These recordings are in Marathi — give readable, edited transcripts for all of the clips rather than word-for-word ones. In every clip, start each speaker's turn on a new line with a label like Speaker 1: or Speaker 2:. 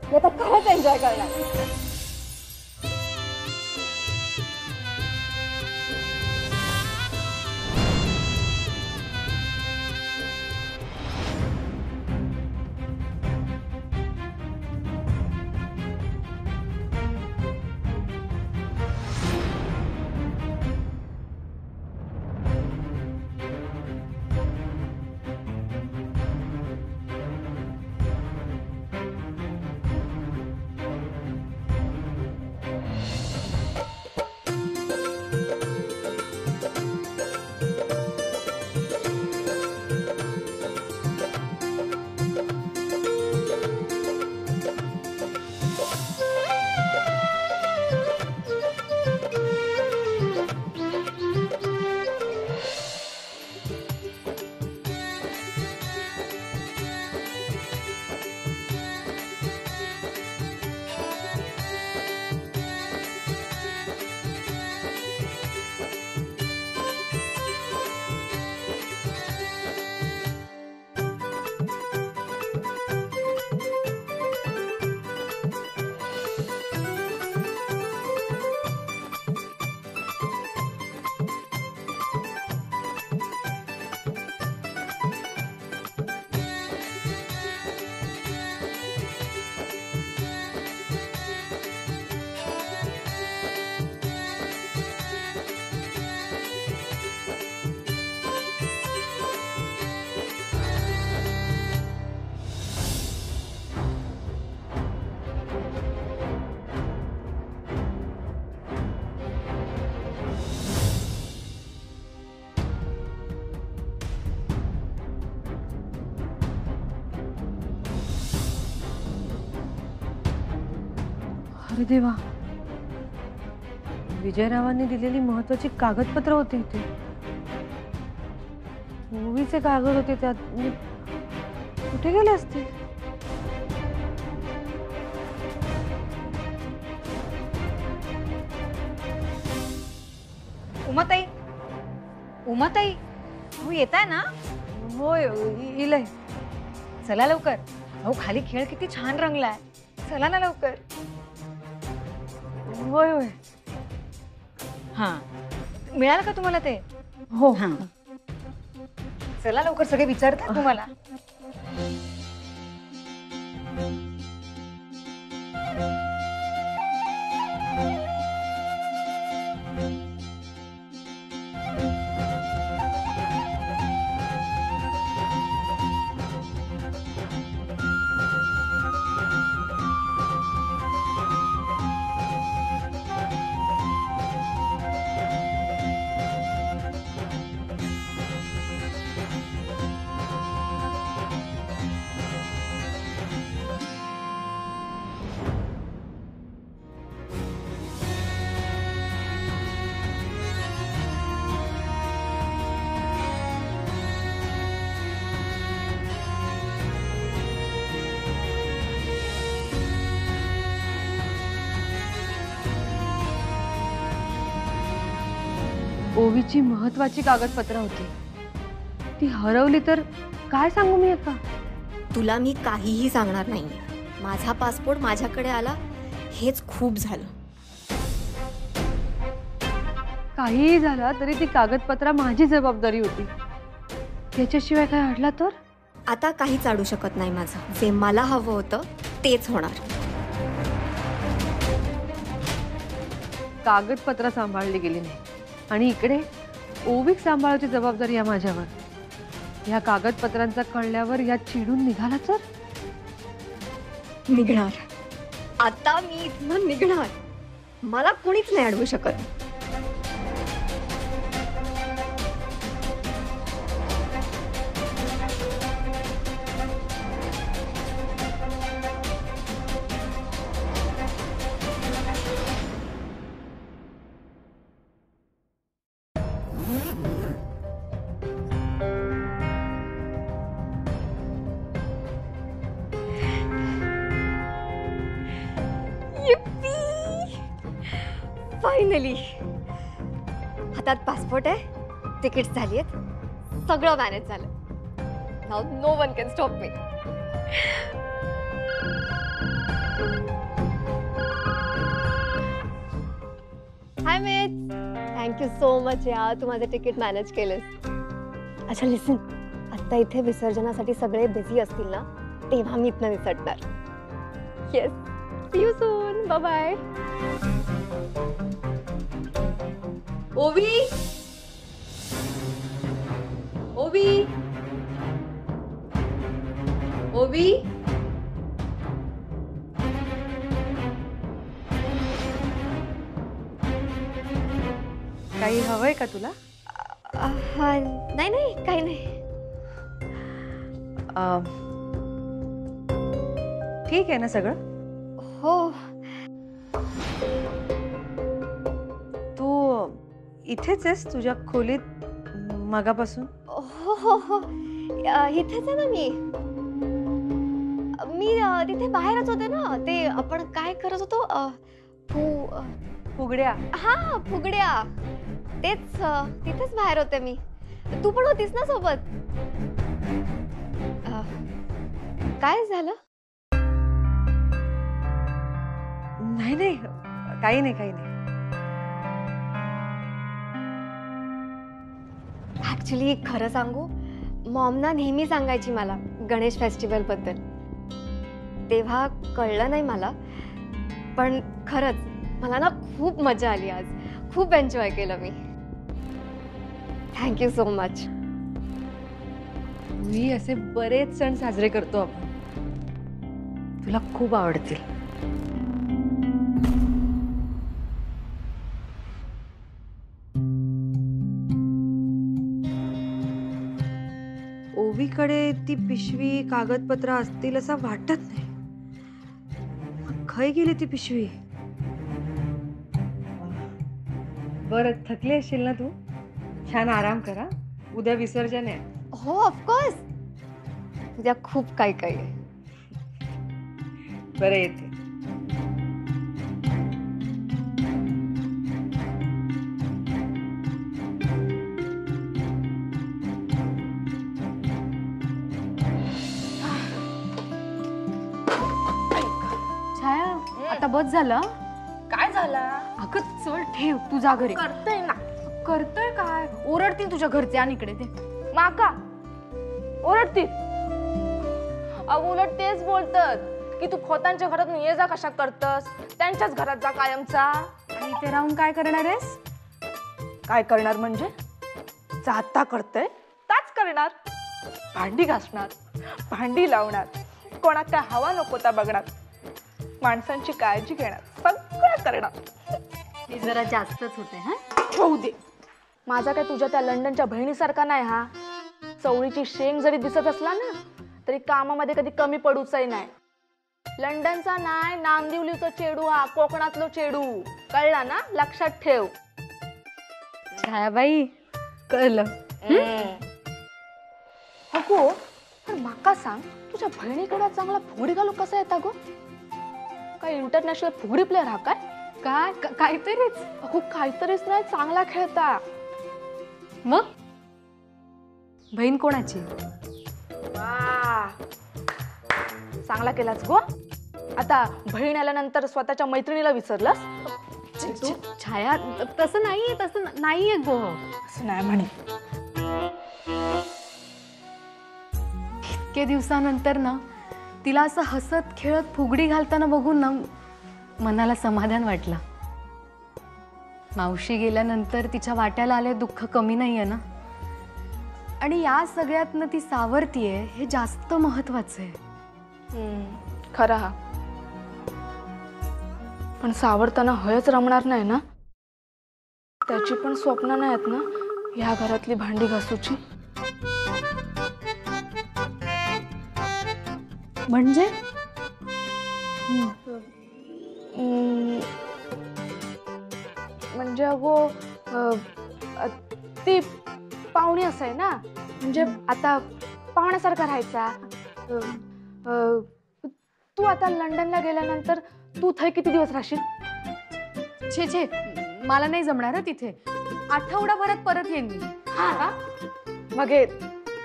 Speaker 1: मी आता खरंच एन्जॉय करणार.
Speaker 2: अरे देवा, विजयरावांनी दिलेली महत्वाची कागदपत्र होती इथे. मूवीचे कागद होते त्यात. कुठे गेले असतील?
Speaker 1: उमाताई, उमाताई, हो येताय ना?
Speaker 2: होय, इलय.
Speaker 1: चला लवकर. अहो खाली खेळ किती छान रंगलाय. चला ना लवकर.
Speaker 2: होय होय.
Speaker 1: हां, मिळालं का तुम्हाला ते?
Speaker 2: हो.
Speaker 1: हां, चला लवकर. सगळे विचारतात तुम्हाला.
Speaker 2: ओवीची महत्वाची कागदपत्र होती. ती हरवली तर काय सांगू मी आता?
Speaker 3: तुला मी काहीही सांगणार नाही. माझा पासपोर्ट माझ्याकडे आला हेच खूप झालं.
Speaker 2: काहीही झालं तरी ती कागदपत्र माझी जबाबदारी होती. त्याच्याशिवाय काय अडला तर?
Speaker 3: आता काहीच अडू शकत नाही माझं. जे मला हवं होतं तेच होणार.
Speaker 2: कागदपत्र सांभाळली गेली नाही आणि इकडे ओवीक सांभाळायची जबाबदारी या माझ्यावर. या कागदपत्रांचा कळल्यावर या चिडून निघाला तर?
Speaker 3: निघणार. आता मी इथनं निघणार. मला कोणीच नाही अडवू शकत. फायनली हातात पासपोर्ट आहे, तिकीट झाली आहेत, सगळं मॅनेज झालं. Now no one can stop me. Thank you so much यार, तू माझं तिकीट मॅनेज केलंस. अच्छा लिसन, आता इथे विसर्जनासाठी सगळे बिझी असतील ना, तेव्हा मी इथनं निसटणार. Yes, see you soon, bye bye.
Speaker 2: ओवी, ओवी, ओवी. काही हवंय का तुला?
Speaker 3: नाही नाही, काही नाही.
Speaker 2: ठीक आहे ना सगळं?
Speaker 3: हो.
Speaker 2: तू इथेच आहेस तुझ्या खोलीत मगापासून?
Speaker 3: हो हो हो, इथेच आहे ना मी. मी तिथे बाहेरच होते ना. ते आपण काय करत होतो,
Speaker 2: फुगड्या.
Speaker 3: हा, फुगड्या. तेच तिथेच बाहेर होते मी. तू पण होतीस ना सोबत? काय झालं?
Speaker 2: नाही नाही, काही नाही, काही नाही.
Speaker 3: ऍक्च्युली खरं सांगू, मॉम ना नेहमी सांगायची मला गणेश फेस्टिवल बद्दल. तेव्हा कळलं नाही मला, पण खरंच मला ना खूप मजा आली आज. खूप एन्जॉय केलं मी. Thank you so much.
Speaker 2: मी असे बरेच सण साजरे करतो आपण, तुला खूप आवडतील. ओवीकडे ती पिशवी कागदपत्र असतील असं वाटत नाही. खय गेली ती पिशवी? बरं, थकली असशील ना तू? छान आराम करा, उद्या विसर्जन आहे.
Speaker 3: हो ऑफकोर्स, उद्या खूप काही काही आहे.
Speaker 2: बरं, येते.
Speaker 1: छाया, आता बस झालं.
Speaker 4: काय झालं?
Speaker 1: अगं चल, ठेव तुझ्या घरी.
Speaker 4: करतोय ना.
Speaker 1: करतोय काय? ओरडतील तुझ्या घरचे. आणि इकडे ते
Speaker 4: माका ओरडतील. उलट तेच बोलतात की तू खोतांच्या घरात ये जा कशा करतस, त्यांच्याच घरात जा कायमचा.
Speaker 1: आणि इथे राहून काय करणार आहेस?
Speaker 4: काय करणार म्हणजे? जाता करतोय ताच करणार. भांडी घासणार, भांडी लावणार, कोणाक काय हवा नको त्या बघणार, माणसांची काळजी घेणार, सगळं करणार.
Speaker 1: हे जरा जास्तच होते. हा,
Speaker 4: होऊ दे. माझा काय तुझ्या त्या लंडनच्या बहिणीसारखा नाही हा. चवळीची शेंग जरी दिसत असला ना, तरी कामामध्ये कधी कमी पडूचही नाही. लंडनचा नाही, नांदिवलीचा चेडू हा, कोकणातलो चेडू. कळला ना? लक्षात ठेव.
Speaker 1: छायाबाई, कळलं.
Speaker 4: अगो, पण माका सांग, तुझ्या बहिणीकडे चांगला फुगडी घालू कसा येता गो? काय इंटरनॅशनल फुगडी प्लेअर हा काय?
Speaker 1: काय काहीतरीच.
Speaker 4: अगो काहीतरीच नाही, चांगला खेळता.
Speaker 1: मग बहीण कोणाची?
Speaker 4: वा, चांगला केलाच गो. आता बहीण आल्यानंतर स्वतःच्या मैत्रिणीला विसरलास?
Speaker 1: छाया, तसं नाहीये, तसं नाहीये गो.
Speaker 4: असं नाही म्हणे.
Speaker 1: इतके दिवसानंतर ना तिला असं हसत खेळत फुगडी घालताना बघून ना मनाला समाधान वाटलं. मावशी गेल्यानंतर तिच्या वाट्याला आले दुःख कमी नाहीये ना. आणि या सगळ्यातनं ती सावरतीये हे जास्त महत्वाचं आहे.
Speaker 4: खरा हा. पण सावरताना हयच रमणार नाही ना. त्याची पण स्वप्न नाहीत ना ह्या घरातली भांडी घासूची.
Speaker 1: म्हणजे
Speaker 4: म्हणजे अगो ती पाहुणी असं आहे ना, म्हणजे आता पाहुण्यासारखा राहायचा. तू आता लंडनला गेल्यानंतर तू थै किती दिवस राहशील?
Speaker 1: छे छे, मला नाही जमणार ना तिथे. आठवडाभरात परत येईन मी.
Speaker 4: हा का? मग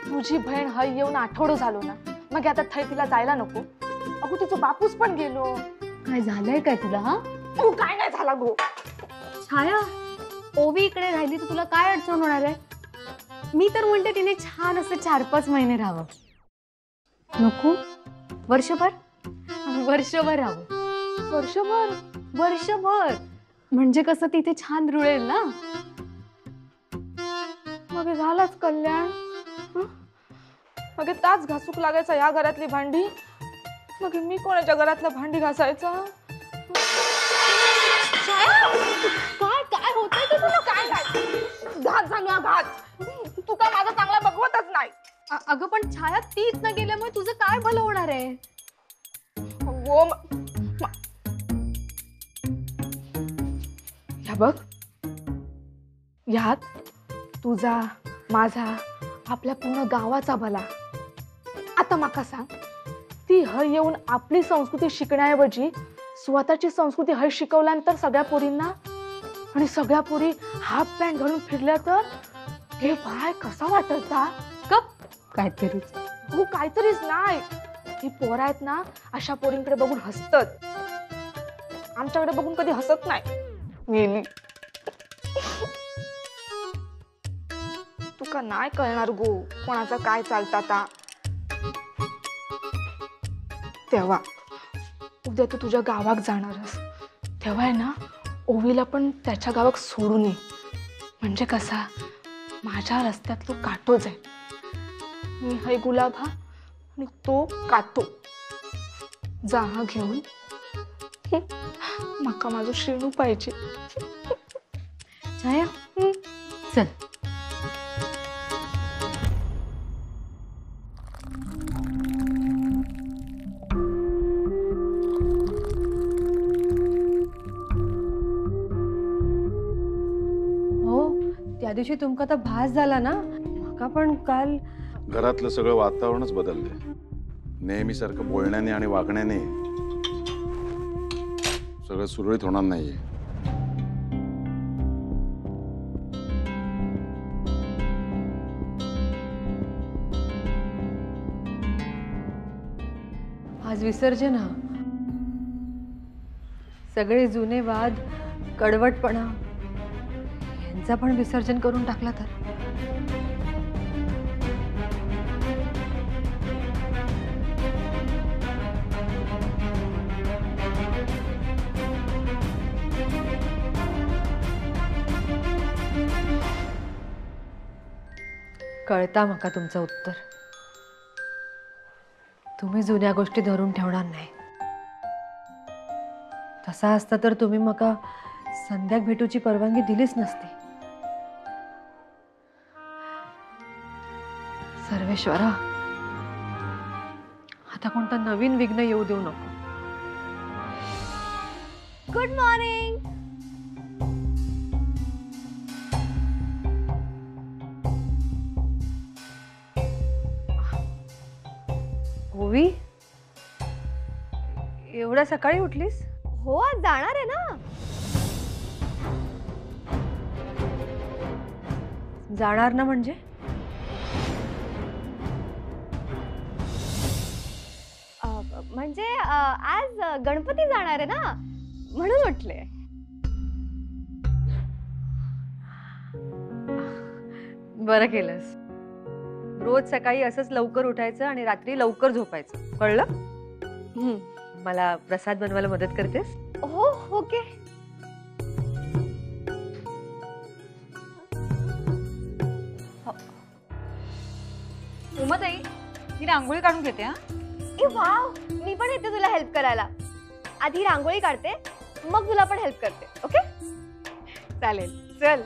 Speaker 4: तुझी बहीण हय येऊन आठवडं झालो ना, मग आता थै तिला जायला नको? अगो तिचं बापूस पण गेलो.
Speaker 1: काय झालंय काय तुला? हा,
Speaker 4: तू काय नाही झाला गो.
Speaker 1: छाया, ओवी इकडे राहिली तर तुला काय अडचण होणार आहे? मी तर म्हणते तिने छान असं 4-5 महिने राहावं. नको? वर्षभर राहावं. वर्षभर म्हणजे कसं तिथे छान रुळेल ना.
Speaker 4: मग हे झालंच कल्याण. हं? मग हे ताच घासूक लागायचा या घरातली भांडी. मग हे मी कोणाच्या घरातल्या भांडी घासायचा? काय काय होतंय ते तुला? काय काय घात झालो हा घात. तू काय माझा चांगला बघवतच नाही.
Speaker 1: अगं पण छाया तीच न गेल्यामुळे तुझं काय भलं होणार आहे?
Speaker 4: हो ह्या बघ, ह्यात तुझा माझा आपल्या पूर्ण गावाचा भला. आता माका सांग, ती हय येऊन आपली संस्कृती शिकण्याऐवजी स्वतःची संस्कृती हय शिकवल्यानंतर सगळ्या पोरींना, आणि सगळ्या पोरी हाफ पॅन्ट घालून फिरल्या तर हे बाय कसा वाटता?
Speaker 1: काहीतरीच.
Speaker 4: हो काहीतरीच नाही. ही पोरं आहेत ना, अशा पोरींकडे बघून हसतात. आमच्याकडे बघून कधी हसत नाही. मेली तुका नाही कळणार गो कोणाचा काय चालता. तेव्हा उद्या तू तुझ्या गावात जाणारस, तेव्हा आहे ना ओवीला पण त्याच्या गावात सोडून ये. म्हणजे कसा माझ्या रस्त्यात तो काटोच आहे. मी है गुलाब हा आणि तो कातो. जा हा घेऊन. माका माझं शेणू पाहिजे.
Speaker 1: छाया चल.
Speaker 2: हो, त्या दिवशी तुमका तर भास झाला ना. मका पण काल
Speaker 5: घरातलं सगळं वातावरणच बदललंय. नेहमीसारखं बोलण्याने आणि वागण्याने सगळं सुरळीत होणार नाहीये.
Speaker 2: आज विसर्जन हा. सगळे जुने वाद, कडवटपणा यांचा पण विसर्जन करून टाकला तर. कळता मका तुमचं उत्तर. तुम्ही जुन्या गोष्टी धरून ठेवणार नाही. तसा असता तर तुम्ही मका संध्याक भेटूची परवानगी दिलीच नसती. सर्वेश्वरा, आता कोणता नवीन विघ्न येऊ देऊ नको.
Speaker 3: Good morning.
Speaker 2: ओवी, एवढ्या सकाळी उठलीस?
Speaker 3: हो आज जाणार आहे ना.
Speaker 2: जाणार ना म्हणजे?
Speaker 3: म्हणजे आज गणपती जाणार आहे ना, म्हणून उठले.
Speaker 2: बरं केलंस. रोज सकाळी असंच लवकर उठायचं आणि रात्री लवकर झोपायचं, कळलं? मला प्रसाद बनवायला मदत करतेस?
Speaker 3: हो ओके.
Speaker 6: उमाताई, मी रांगोळी काढून घेते. हा,
Speaker 3: ए वाव, मी पण येते तुला हेल्प करायला. आधी रांगोळी काढते, मग तुला पण हेल्प करते. ओके
Speaker 6: चालेल. चल.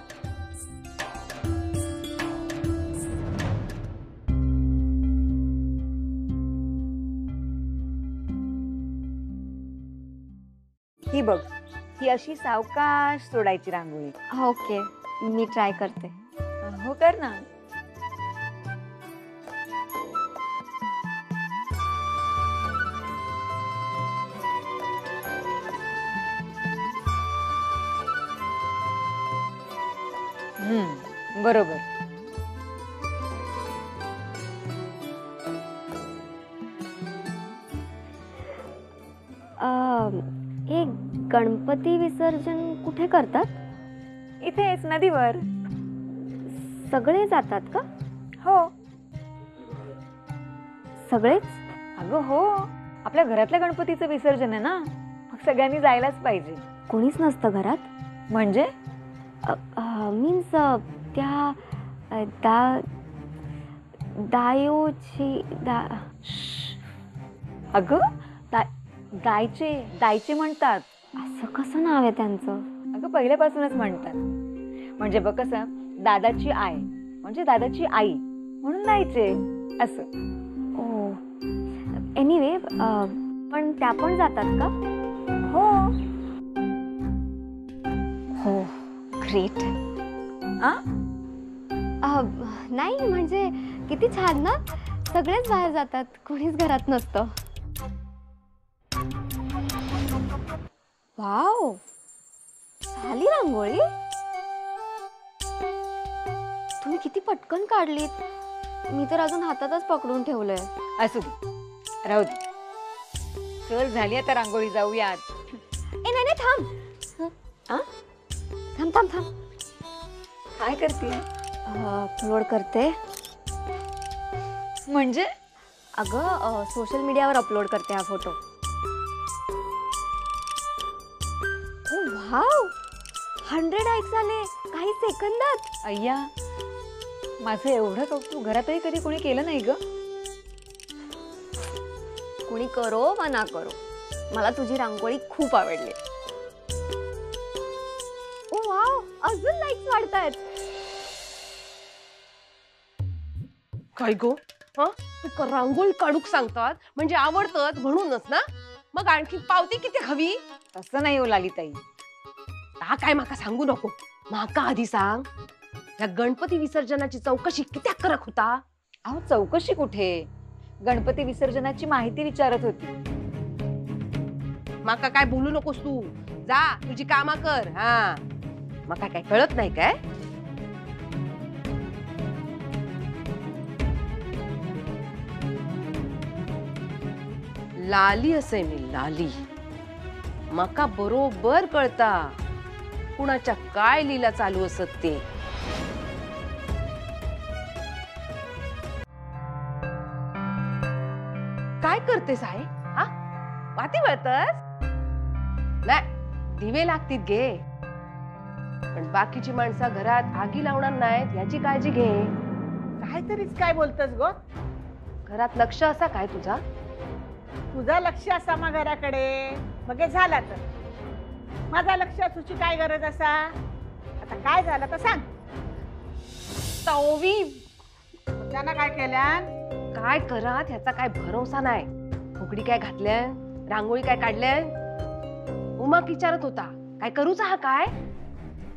Speaker 6: ही बघ, ही अशी सावकाश सोडायची रांगोळी.
Speaker 3: ओके, मी ट्राय करते.
Speaker 6: हो कर ना. बरोबर.
Speaker 3: हे गणपती विसर्जन कुठे करतात?
Speaker 6: इथेच नदीवर.
Speaker 3: सगळे जातात का?
Speaker 6: हो.
Speaker 3: सगळेच?
Speaker 6: अगं हो, आपल्या घरातल्या गणपतीचं विसर्जन आहे ना, मग सगळ्यांनी जायलाच पाहिजे.
Speaker 3: कोणीच नसतं घरात?
Speaker 6: म्हणजे
Speaker 3: मीन्स त्या दा दायोची
Speaker 6: अगं दायचे म्हणतात.
Speaker 3: असं कसं नाव आहे त्यांचं?
Speaker 6: अगं पहिल्यापासूनच म्हणतात. म्हणजे बघ कसं, दादाची आय म्हणजे दादाची आई म्हणून दायचे असं.
Speaker 3: ओ एनिवे, पण त्या पण जातात का?
Speaker 6: हो.
Speaker 3: हो, ग्रेट. नाही म्हणजे किती छान ना, सगळेच बाहेर जातात, कोणीच घरात नसतं. वाव, झाली रांगोळी? तुम्ही किती पटकन काढलीत. मी तर अजून हातातच पकडून ठेवलंय.
Speaker 6: असू दे, राहू दे. चल झाली आता रांगोळी, जाऊयात.
Speaker 3: ए नाही थांब. थांब थांब थांब.
Speaker 6: काय करते?
Speaker 3: अपलोड करते.
Speaker 6: म्हणजे
Speaker 3: अगं सोशल मीडियावर अपलोड करते हा फोटो. ओ वाव, 100 लाईक्स आले काही सेकंदात.
Speaker 6: अय्या, माझं एवढं कौतुक घरातही कधी कोणी केलं नाही ग.
Speaker 3: कोणी करो वा ना करो, मला तुझी रांगोळी खूप आवडली. ओ वाव, अजून लाईक्स वाढतायत.
Speaker 7: काय गो, तू रांगोळी काढूक सांगतात म्हणजे आवडतात म्हणूनच ना? मग आणखी पावती किती हवी?
Speaker 6: तसं नाही हो लालिताई.
Speaker 7: ता काय माका सांगू नको. माका आधी सांग, या गणपती विसर्जनाची चौकशी किती करत होता?
Speaker 6: अहो चौकशी कुठे, गणपती विसर्जनाची माहिती विचारत होती.
Speaker 7: माका काय बोलू नकोस तू. जा तुझी कामा कर. हा, माका काय कळत नाही काय? लाली असे मी लाली. माका बरोबर कळता कुणाच्या काय लीला चालू असत ते. काय करतेस आहे? हा, वाती वळतस? नाही, दिवे लागतील गे, पण बाकीची माणसं घरात आगी लावणार नाहीत याची काळजी घे.
Speaker 8: काहीतरीच काय बोलतस गो?
Speaker 7: घरात लक्ष असा काय तुझा?
Speaker 8: तुझा लक्ष असा मा घराकडे, मग झाला तर माझा लक्ष तुझी काय गरज असा? आता काय झालं तर सांग.
Speaker 7: ताओवी,
Speaker 8: त्यांना काय केल्यान?
Speaker 7: काय करा ह्याचा काय भरोसा नाही. फुगडी काय घातल्या, रांगोळी काय काढल्या? उमा विचारत होता काय करूचा हा काय?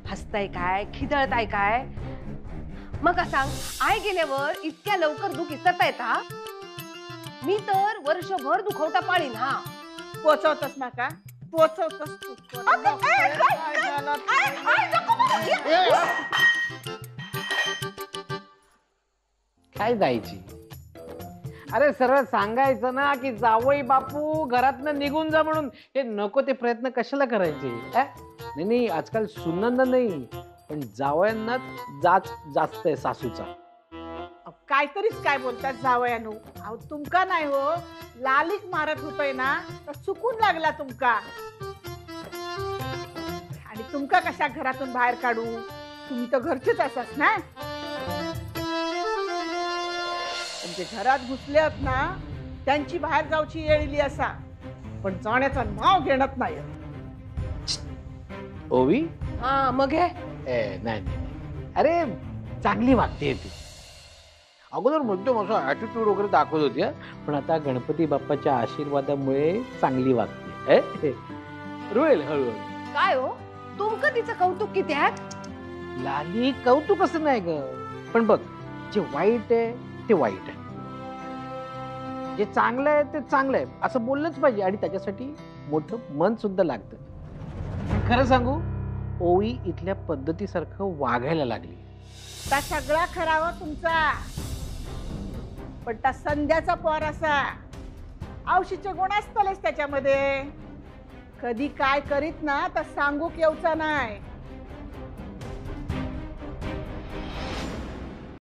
Speaker 7: हसताय काय, खिदळताय काय? मग सांग, आय गेल्यावर इतक्या लवकर दुःख इसरता येता? मी तर वर्षभर दुखवटा पाळीन. हा,
Speaker 8: पोचवतस नाका, पोचवतस तू.
Speaker 9: काय जायची? अरे सरळ सांगायचं ना की जावई बापू घरातनं निघून जा म्हणून. हे नको ते प्रयत्न कशाला करायचे? नाही नाही, आजकाल सुनंदा नाही पण जावयांना जाच जास्त आहे सासूचा.
Speaker 8: काहीतरीच काय बोलतात जावयानू. अहो तुमका नाही हो, लालीक मारत होतोय ना तर चुकून लागला तुमका. आणि तुमका कशा घरातून बाहेर काढू? तुम्ही तर घरचेच असत ना. म्हणजे घरात घुसल्यात ना त्यांची बाहेर जाऊची येळली असा, पण जाण्याचं नाव घेणत नाही.
Speaker 9: ओवी,
Speaker 7: हा मग हे
Speaker 9: नाही, अरे चांगली वागते ती. अगोदर मुद्दम असं ऍटिट्यूड वगैरे दाखवत होती, पण आता गणपती बाप्पाच्या आशीर्वादामुळे चांगली वागते. रुळेल हळूहळू.
Speaker 7: काय हो, तुमक तिचं कौतुक किती आहे?
Speaker 9: लाली कौतुक असं नाही ग, पण बघ जे वाईट आहे ते वाईट आहे, जे चांगलं आहे ते चांगलं आहे असं बोललंच पाहिजे. आणि त्याच्यासाठी मोठं मन सुद्धा लागतं. खरं सांगू, ओवी इथल्या पद्धतीसारखं वागायला लागली.
Speaker 8: त्या सगळा खरावा तुमचा, पण त्या संध्याचा पोर असा औशीचे गुण असतलेच त्याच्यामध्ये. कधी काय करीत ना तर सांगू केवचा नाही.